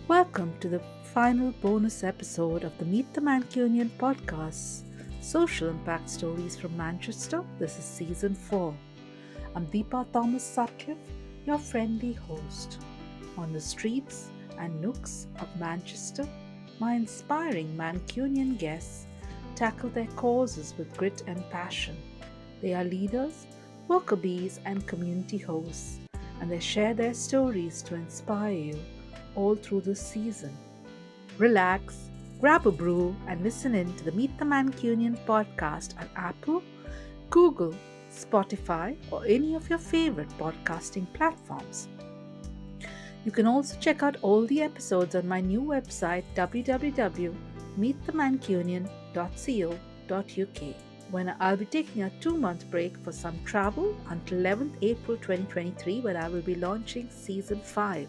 Welcome to the final bonus episode of the Meet the Mancunian podcast, Social Impact Stories from Manchester. This is season 4. I'm Deepa Thomas Sutcliffe, your friendly host. On the streets and nooks of Manchester, my inspiring Mancunian guests tackle their causes with grit and passion. They are leaders, worker bees, and community hosts, and they share their stories to inspire you all through this season. Relax, grab a brew, and listen in to the Meet the Mancunian podcast on Apple, Google, Spotify, or any of your favorite podcasting platforms. You can also check out all the episodes on my new website www.meetthemancunian.co.uk, when I'll be taking a 2-month break for some travel until 11th April 2023, when I will be launching season 5.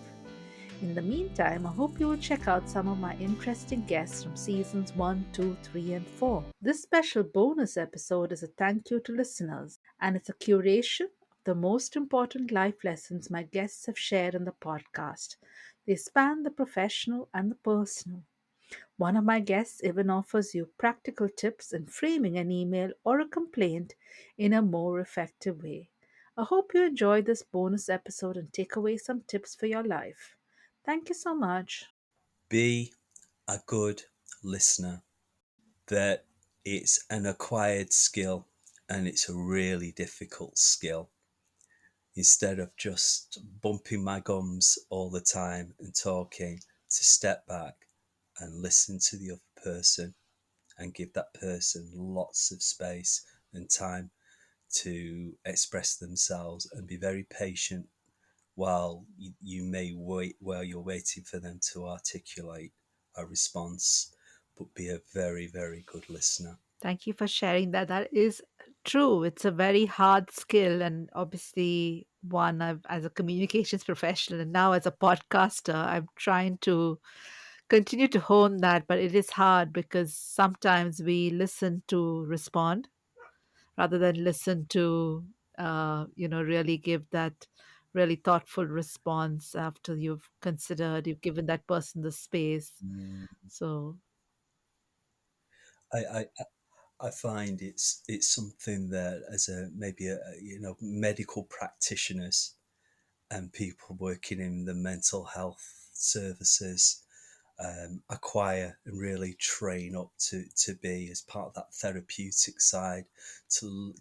In the meantime, I hope you will check out some of my interesting guests from seasons 1, 2, 3, and 4. This special bonus episode is a thank you to listeners, and it's a curation of the most important life lessons my guests have shared in the podcast. They span the professional and the personal. One of my guests even offers you practical tips in framing an email or a complaint in a more effective way. I hope you enjoy this bonus episode and take away some tips for your life. Thank you so much. Be a good listener. That it's an acquired skill and it's a really difficult skill. Instead of just bumping my gums all the time and talking, to step back and listen to the other person and give that person lots of space and time to express themselves and be very patient while you may wait while you're waiting for them to articulate a response, but be a very, very good listener. Thank you for sharing that. That is true. It's a very hard skill, and obviously, one as a communications professional and now as a podcaster, I'm trying to continue to hone that. But it is hard because sometimes we listen to respond rather than listen to, really give that really thoughtful response after you've considered, you've given that person the space. Mm. So, I, I I find it's something that as a maybe medical practitioners and people working in the mental health services acquire and really train up to be as part of that therapeutic side, to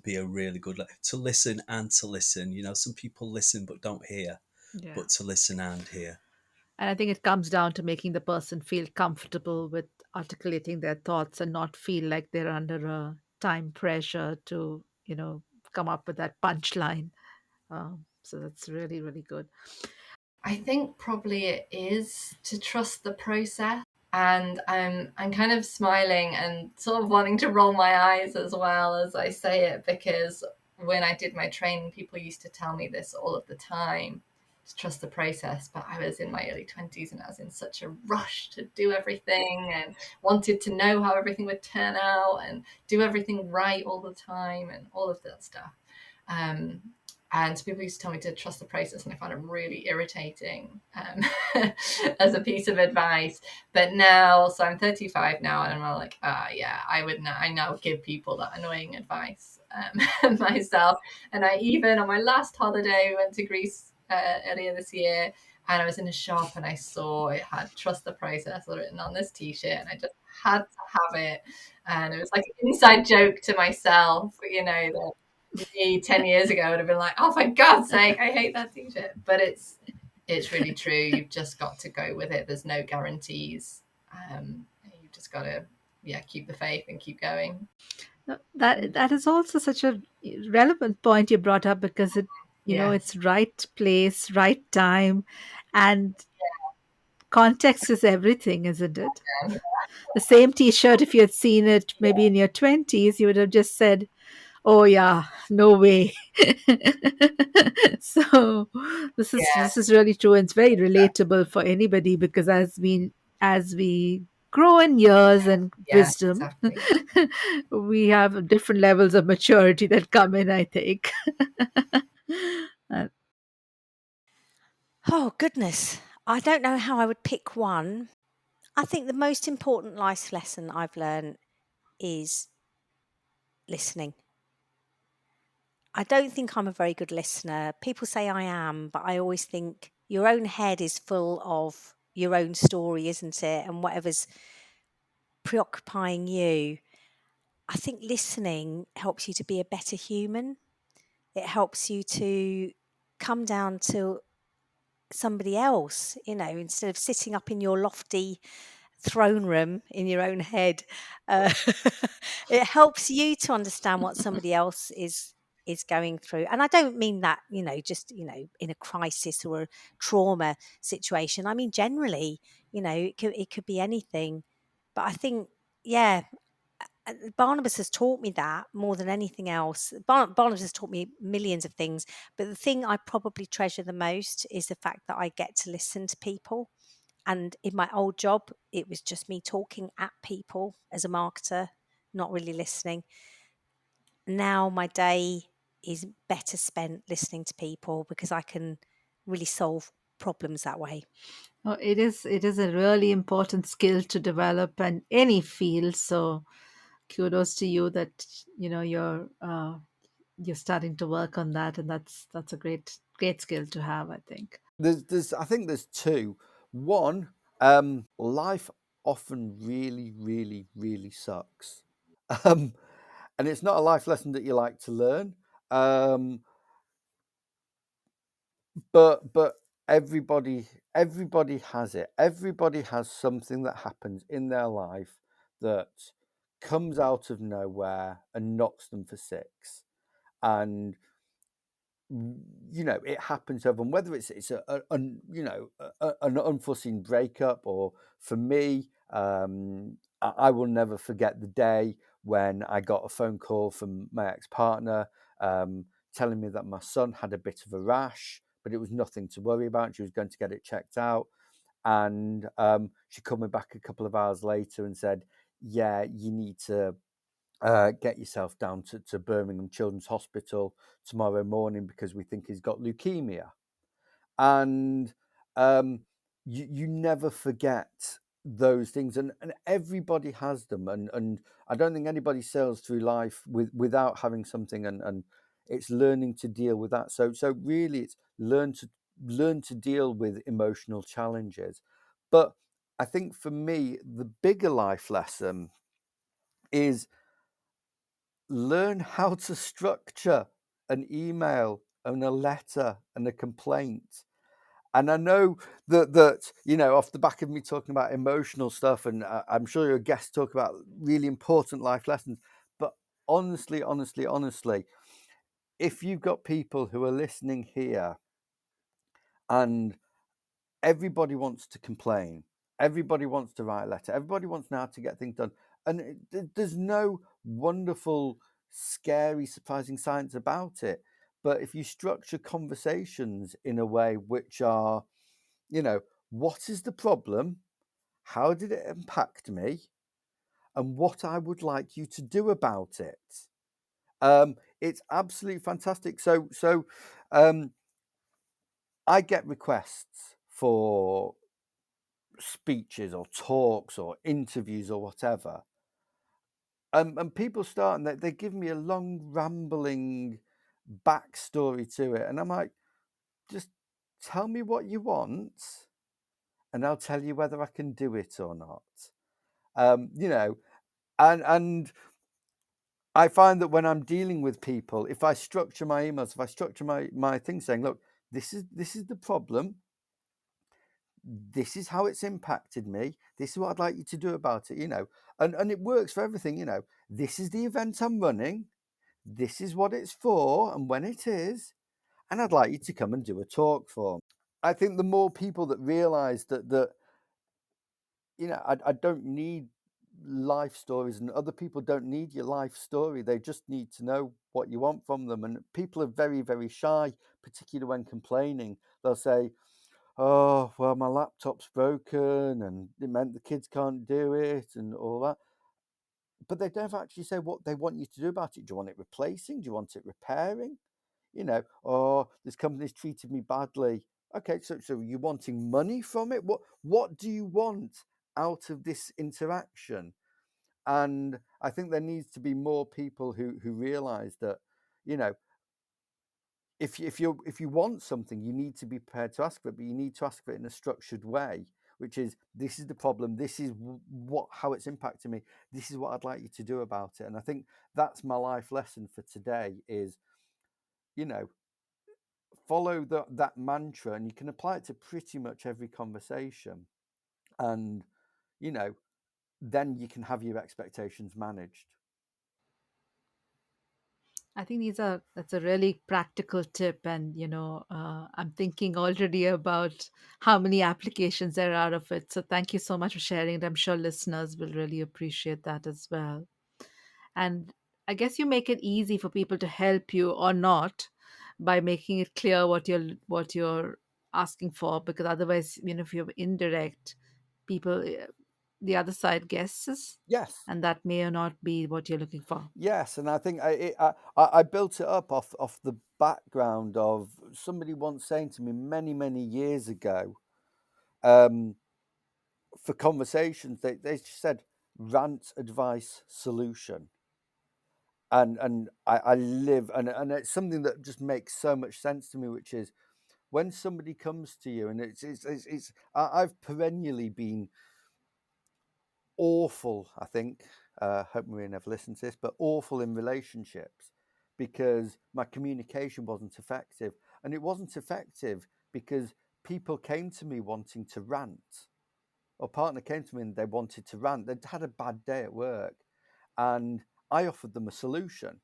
be a really good to listen and to listen. Some people listen but don't hear, yeah. but to listen and hear. And I think it comes down to making the person feel comfortable with articulating their thoughts and not feel like they're under a time pressure to, come up with that punchline. So that's really, really good. I think probably it is to trust the process. And I'm kind of smiling and sort of wanting to roll my eyes as well as I say it, because when I did my training, people used to tell me this all of the time, to trust the process. But I was in my early 20s and I was in such a rush to do everything and wanted to know how everything would turn out and do everything right all the time and all of that stuff. Um, and people used to tell me to trust the process, and I found it really irritating as a piece of advice. But now, so I'm 35 now, and I'm like, yeah, I now give people that annoying advice myself. And I even, on my last holiday, we went to Greece earlier this year, and I was in a shop and I saw it had "Trust the Process" written on this T-shirt, and I just had to have it. And it was like an inside joke to myself, that me 10 years ago would have been like, oh, for God's sake, I hate that T-shirt. But it's really true. You've just got to go with it. There's no guarantees. You've just got to, keep the faith and keep going. No, that is also such a relevant point you brought up because Yes. it's right place, right time, and context is everything, isn't it? The same T-shirt, if you had seen it maybe in your 20s, you would have just said, "Oh yeah, no way." So Yeah. this is really true, and it's very relatable for anybody because as we grow in years and Yeah, wisdom, exactly. we have different levels of maturity that come in, I think. Uh, Oh, goodness. I don't know how I would pick one. I think the most important life lesson I've learned is listening. I don't think I'm a very good listener. People say I am, but I always think your own head is full of your own story, isn't it? And whatever's preoccupying you. I think listening helps you to be a better human. It helps you to come down to somebody else, instead of sitting up in your lofty throne room in your own head. Uh, it helps you to understand what somebody else is going through. And I don't mean that, just, in a crisis or a trauma situation. I mean, generally, it could be anything. But I think, yeah, Barnabas has taught me that more than anything else. Barnabas has taught me millions of things, but the thing I probably treasure the most is the fact that I get to listen to people. And in my old job, it was just me talking at people as a marketer, not really listening. Now my day is better spent listening to people because I can really solve problems that way. Oh, it is a really important skill to develop in any field. So kudos to you that you're starting to work on that, and that's a great skill to have, I think. I think there's two. One, life often really, really, really sucks. Um, and it's not a life lesson that you like to learn. But everybody has it. Everybody has something that happens in their life that comes out of nowhere and knocks them for six. And it happens to everyone, whether it's an unforeseen breakup, or for me, I will never forget the day when I got a phone call from my ex-partner, telling me that my son had a bit of a rash, but it was nothing to worry about. She was going to get it checked out. And she called me back a couple of hours later and said, yeah, you need to get yourself down to Birmingham Children's Hospital tomorrow morning because we think he's got leukemia. And you never forget those things, and everybody has them, and I don't think anybody sails through life without having something, and it's learning to deal with that. So really, it's learn to deal with emotional challenges. But I think for me, the bigger life lesson is learn how to structure an email and a letter and a complaint. And I know that off the back of me talking about emotional stuff, and I'm sure your guests talk about really important life lessons, but honestly, if you've got people who are listening here and everybody wants to complain, everybody wants to write a letter, everybody wants now to get things done, and there's no wonderful, scary, surprising science about it. But if you structure conversations in a way which are, what is the problem? How did it impact me? And what I would like you to do about it. It's absolutely fantastic. So I get requests for speeches or talks or interviews or whatever. And people start and they give me a long rambling backstory to it. And I'm like, just tell me what you want and I'll tell you whether I can do it or not. And I find that when I'm dealing with people, if I structure my emails, if I structure my thing saying, look, this is the problem, this is how it's impacted me, this is what I'd like you to do about it, and it works for everything, this is the event I'm running, this is what it's for and when it is, and I'd like you to come and do a talk for me. I think the more people that realize that I don't need life stories, and other people don't need your life story. They just need to know what you want from them. And people are very, very shy, particularly when complaining. They'll say, oh, well, my laptop's broken and it meant the kids can't do it and all that. But they don't actually say what they want you to do about it. Do you want it replacing? Do you want it repairing? Or this company's treated me badly. Okay, so you're wanting money from it? What do you want out of this interaction? And I think there needs to be more people who realize that, you know, if you want something, you need to be prepared to ask for it, but you need to ask for it in a structured way, which is, this is the problem, this is how it's impacting me, this is what I'd like you to do about it. And I think that's my life lesson for today is, you know, follow that mantra, and you can apply it to pretty much every conversation. And, you know, then you can have your expectations managed. I think that's a really practical tip, and I'm thinking already about how many applications there are of it. So thank you so much for sharing it. I'm sure listeners will really appreciate that as well. And I guess you make it easy for people to help you or not by making it clear what you're asking for, because otherwise, if you're indirect, people, the other side guesses, Yes. and that may or not be what you're looking for. Yes, and I think I built it up off the background of somebody once saying to me many years ago, um, for conversations, they just said rant, advice, solution, and I live, and it's something that just makes so much sense to me, which is when somebody comes to you, and I've perennially been awful, I think. Hope Maria never listens to this, but awful in relationships because my communication wasn't effective. And it wasn't effective because people came to me wanting to rant, or partner came to me and they wanted to rant. They'd had a bad day at work, and I offered them a solution.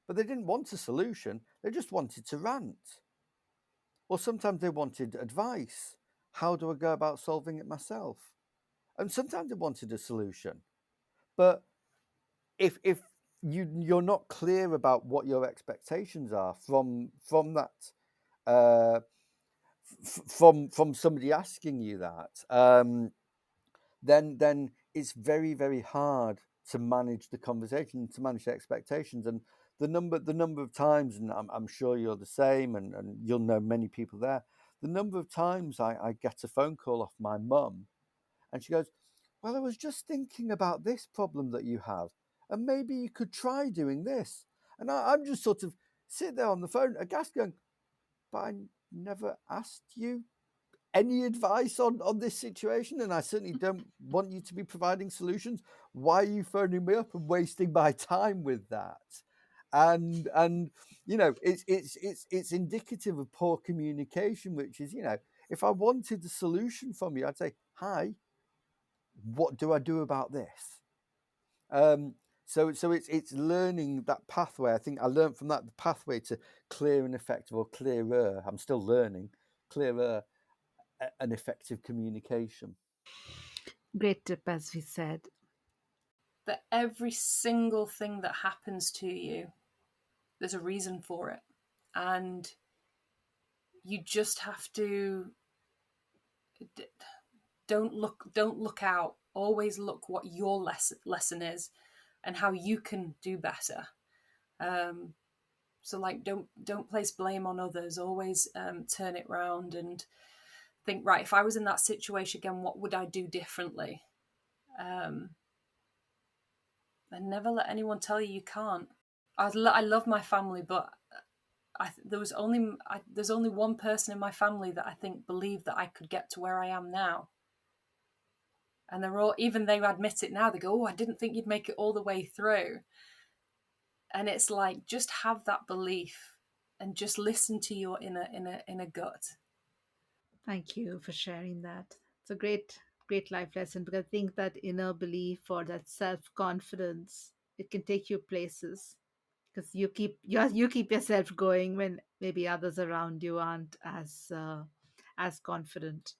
But they didn't want a solution, they just wanted to rant. Or sometimes they wanted advice. How do I go about solving it myself? And sometimes they wanted a solution. But if you're not clear about what your expectations are from that, uh, from somebody asking you that, then it's very hard to manage the conversation, to manage the expectations. And the number of times, and I'm sure you're the same, and you'll know many people there, the number of times I get a phone call off my mum, and she goes, well, I was just thinking about this problem that you have, and maybe you could try doing this. And I'm just sort of sit there on the phone, aghast, going, but I never asked you any advice on this situation, and I certainly don't want you to be providing solutions. Why are you phoning me up and wasting my time with that? And it's indicative of poor communication, which is, if I wanted the solution from you, I'd say, hi, what do I do about this? So it's learning that pathway. I think I learned from that the pathway to clear and effective, or clearer. I'm still learning clearer and effective communication. Great tip, as we said. That every single thing that happens to you, there's a reason for it, and you just have to don't look out. Always look what your lesson is and how you can do better. So like don't place blame on others. Always turn it round and think, right, if I was in that situation again, what would I do differently? And never let anyone tell you can't. I love my family, but there's only one person in my family that I think believed that I could get to where I am now. And they're all, even they admit it now, they go, oh, I didn't think you'd make it all the way through. And it's like, just have that belief and just listen to your inner gut. Thank you for sharing that. It's a great life lesson, because I think that inner belief or that self-confidence, it can take you places, because you keep yourself going when maybe others around you aren't as confident.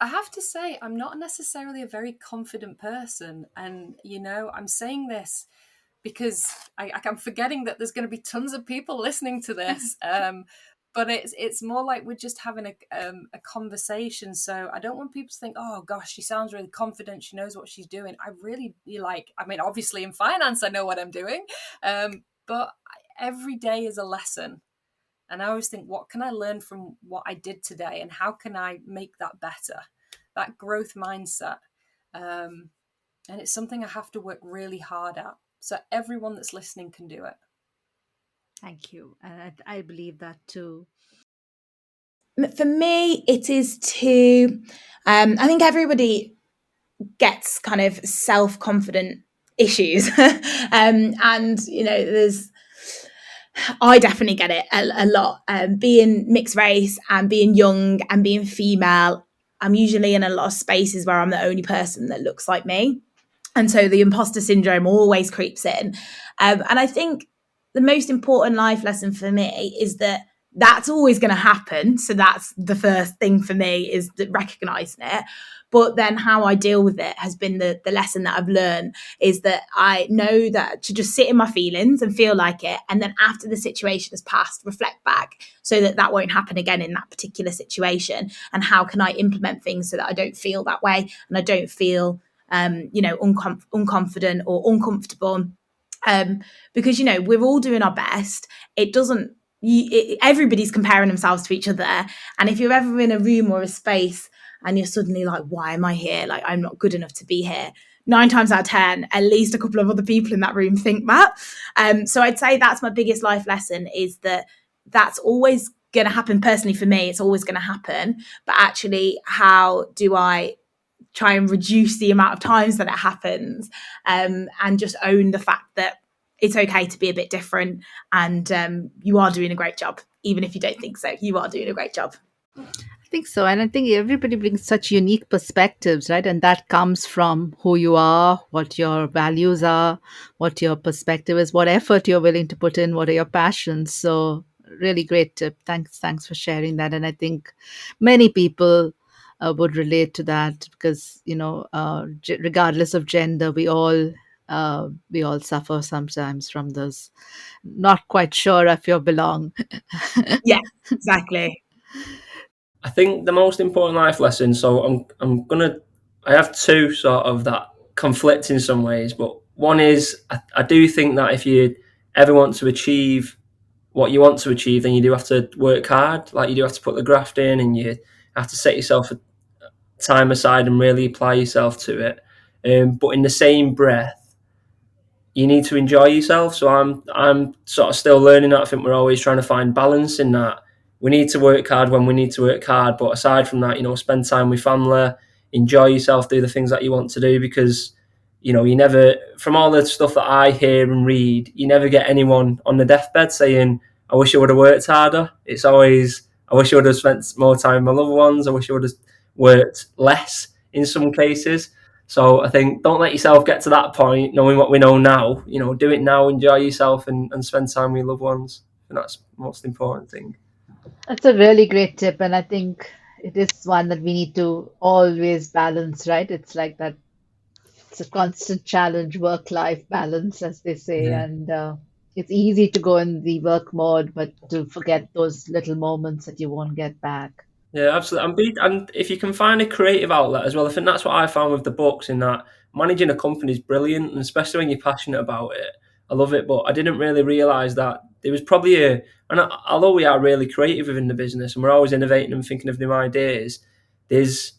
I have to say, I'm not necessarily a very confident person. And, I'm saying this because I'm forgetting that there's going to be tons of people listening to this. But it's more like we're just having a conversation. So I don't want people to think, oh gosh, she sounds really confident, she knows what she's doing. Obviously in finance I know what I'm doing, but every day is a lesson. And I always think, what can I learn from what I did today, and how can I make that better? That growth mindset. And it's something I have to work really hard at. So everyone that's listening can do it. Thank you. And I believe that too. For me, it is to, I think everybody gets kind of self-confident issues. And, I definitely get it a lot. Being mixed race and being young and being female, I'm usually in a lot of spaces where I'm the only person that looks like me. And so the imposter syndrome always creeps in. And I think the most important life lesson for me is that that's always going to happen. So that's the first thing for me, is recognizing it. But then how I deal with it has been the lesson that I've learned, is that I know that to just sit in my feelings and feel like it. And then after the situation has passed, reflect back so that that won't happen again in that particular situation. And how can I implement things so that I don't feel that way and I don't feel unconfident or uncomfortable, because we're all doing our best. It doesn't. Everybody's comparing themselves to each other, and if you're ever in a room or a space and you're suddenly like, "Why am I here? Like, I'm not good enough to be here." 9 times out of 10, at least a couple of other people in that room think that. So I'd say that's my biggest life lesson, is that that's always going to happen. Personally, for me, it's always going to happen. But actually, how do I try and reduce the amount of times that it happens, and just own the fact that it's okay to be a bit different, and you are doing a great job. Even if you don't think so, you are doing a great job. I think so. And I think everybody brings such unique perspectives, right? And that comes from who you are, what your values are, what your perspective is, what effort you're willing to put in, what are your passions. So, really great tip. Thanks for sharing that. And I think many people would relate to that, because, regardless of gender, we all suffer sometimes from those. Not quite sure if you belong. Yeah, exactly. I think the most important life lesson. So I have two sort of that conflict in some ways, but one is I do think that if you ever want to achieve what you want to achieve, then you do have to work hard. Like, you do have to put the graft in, and you have to set yourself a time aside and really apply yourself to it. But in the same breath, you need to enjoy yourself. So I'm sort of still learning that. I think we're always trying to find balance in that. We need to work hard when we need to work hard, but aside from that, spend time with family, enjoy yourself, do the things that you want to do, because you never, from all the stuff that I hear and read, you never get anyone on the deathbed saying, I wish I would have worked harder. It's always, I wish I would have spent more time with my loved ones. I wish I would have worked less in some cases. So I think, don't let yourself get to that point, knowing what we know now. Do it now, enjoy yourself, and spend time with your loved ones. And that's the most important thing. That's a really great tip, and I think it is one that we need to always balance, right? It's like that, it's a constant challenge, work-life balance, as they say, Yeah. and it's easy to go in the work mode, but to forget those little moments that you won't get back. Yeah, absolutely. And if you can find a creative outlet as well, I think that's what I found with the books, in that managing a company is brilliant, and especially when you're passionate about it. I love it, but I didn't really realise that there was probably although we are really creative within the business and we're always innovating and thinking of new ideas, there's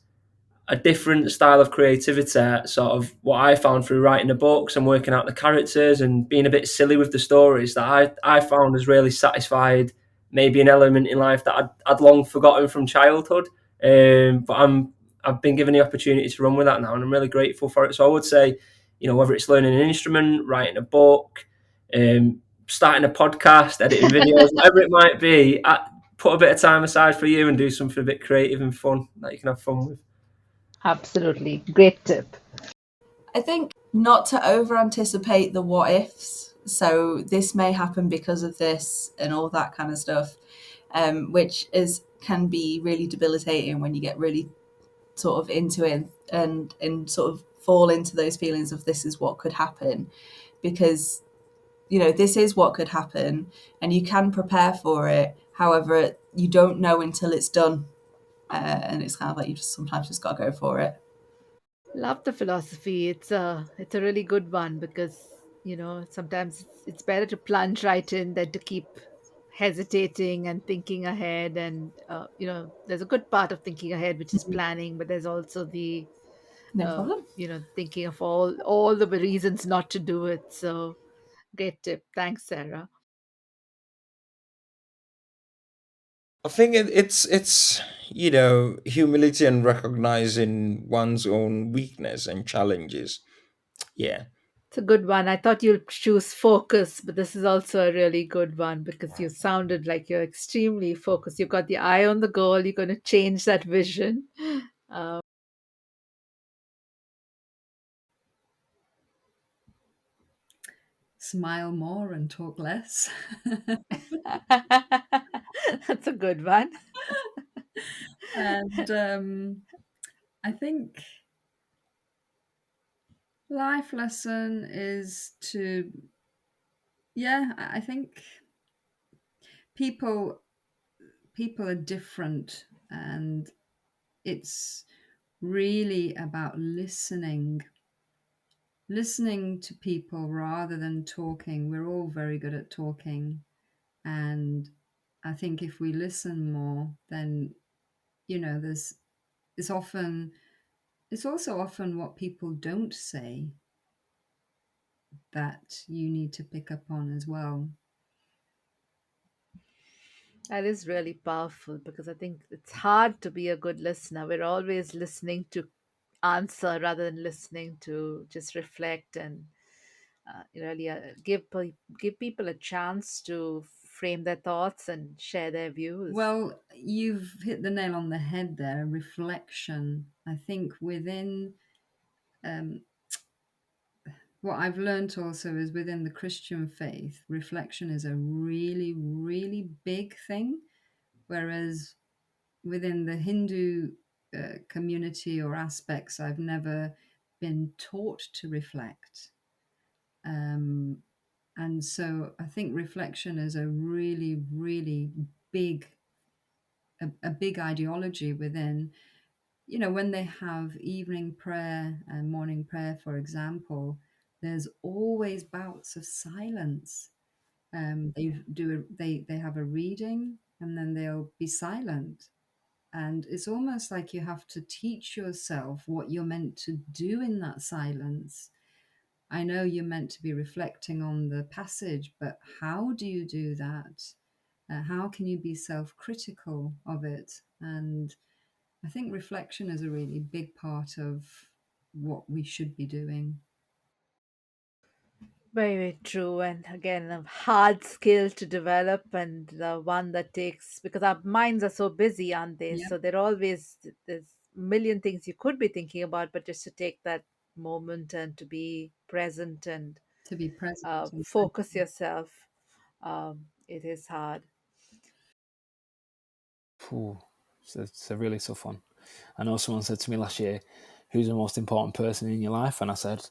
a different style of creativity, sort of what I found through writing the books and working out the characters and being a bit silly with the stories, that I found has really satisfied maybe an element in life that I'd long forgotten from childhood. But I've been given the opportunity to run with that now, and I'm really grateful for it. So I would say, whether it's learning an instrument, writing a book, starting a podcast, editing videos, whatever it might be, put a bit of time aside for you and do something a bit creative and fun that you can have fun with. Absolutely. Great tip. I think not to over anticipate the what ifs. So this may happen because of this and all that kind of stuff, which can be really debilitating when you get really sort of into it and sort of fall into those feelings of this is what could happen, because this is what could happen and you can prepare for it. However, you don't know until it's done, and it's kind of like you just sometimes just got to go for it. Love the philosophy. It's a really good one, because sometimes it's better to plunge right in than to keep hesitating and thinking ahead, and there's a good part of thinking ahead, which is planning, but there's also the No problem. thinking of all the reasons not to do it. So great tip. Thanks, Sarah. I think it's humility and recognizing one's own weakness and challenges. Yeah. It's a good one. I thought you'd choose focus, but this is also a really good one because you sounded like you're extremely focused. You've got the eye on the goal. You're going to change that vision. Um, Smile more and talk less. That's a good one. And I think life lesson is to, I think people are different, and it's really about listening to people rather than talking. We're all very good at talking, and I think if we listen more, then there's it's often it's also often what people don't say that you need to pick up on as well. That is really powerful because I think it's hard to be a good listener. We're always listening to answer rather than listening to just reflect and really give people a chance to frame their thoughts and share their views. Well, you've hit the nail on the head there. Reflection. I think within what I've learned also is within the Christian faith, reflection is a really, really big thing. Whereas within the Hindu community or aspects, I've never been taught to reflect. And so I think reflection is a really, really big, a big ideology within, when they have evening prayer and morning prayer, for example, there's always bouts of silence. They have a reading and then they'll be silent. And it's almost like you have to teach yourself what you're meant to do in that silence. I know you're meant to be reflecting on the passage, but how do you do that? How can you be self critical of it? And I think reflection is a really big part of what we should be doing. Very, very true. And again, a hard skill to develop, and the one that takes, because our minds are so busy, aren't they? Yeah, So there's a million things you could be thinking about, but just to take that moment and to be present and to be present. And focus yourself, it is hard. Ooh, it's a really tough one. I know someone said to me last year, who's the most important person in your life? And I said,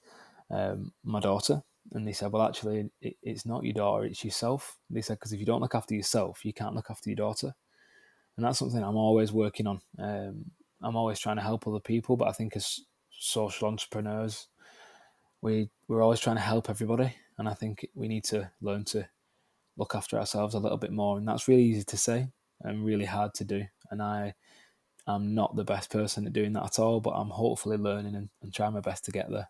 my daughter. And they said, well, actually, it's not your daughter, it's yourself. They said, because if you don't look after yourself, you can't look after your daughter. And that's something I'm always working on. I'm always trying to help other people, but I think as social entrepreneurs, we're always trying to help everybody. And I think we need to learn to look after ourselves a little bit more. And that's really easy to say and really hard to do. And I'm not the best person at doing that at all, but I'm hopefully learning and trying my best to get there.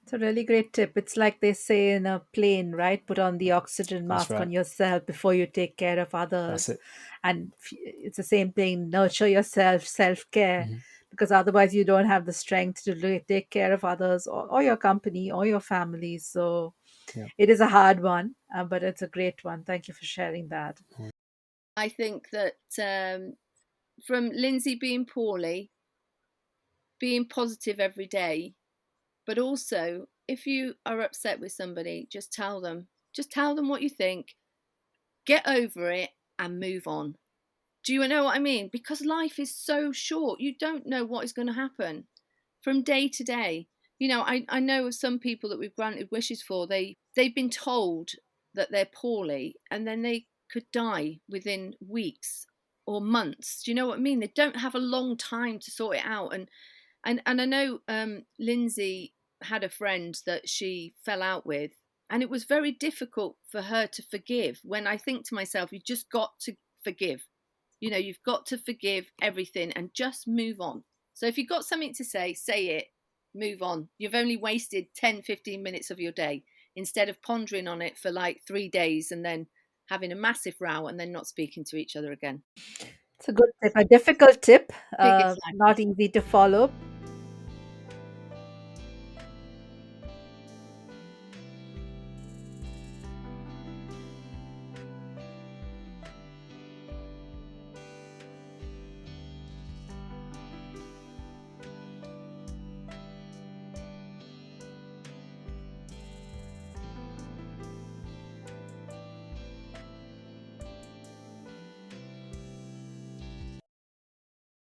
It's a really great tip. It's like they say in a plane, right? Put on the oxygen That's mask right. on yourself before you take care of That's others. it. And it's the same thing, nurture yourself, self care, Mm-hmm. because otherwise you don't have the strength to take care of others or your company or your family. So Yeah. it is a hard one, but it's a great one. Thank you for sharing that. I think that from Lindsay being poorly, being positive every day, but also if you are upset with somebody, just tell them what you think, get over it and move on. Do you know what I mean? Because life is so short. You don't know what is going to happen from day to day. I know of some people that we've granted wishes for, they've been told that they're poorly and then they could die within weeks or months. Do you know what I mean? They don't have a long time to sort it out. And I know Lindsay had a friend that she fell out with, And it was very difficult for her to forgive, when I think to myself, you've just got to forgive. You know, you've got to forgive everything and just move on. So if you've got something to say it, move on. You've only wasted 10, 15 minutes of your day instead of pondering on it for like 3 days and then having a massive row and then not speaking to each other again. It's a good tip, a difficult tip, Exactly. not easy to follow.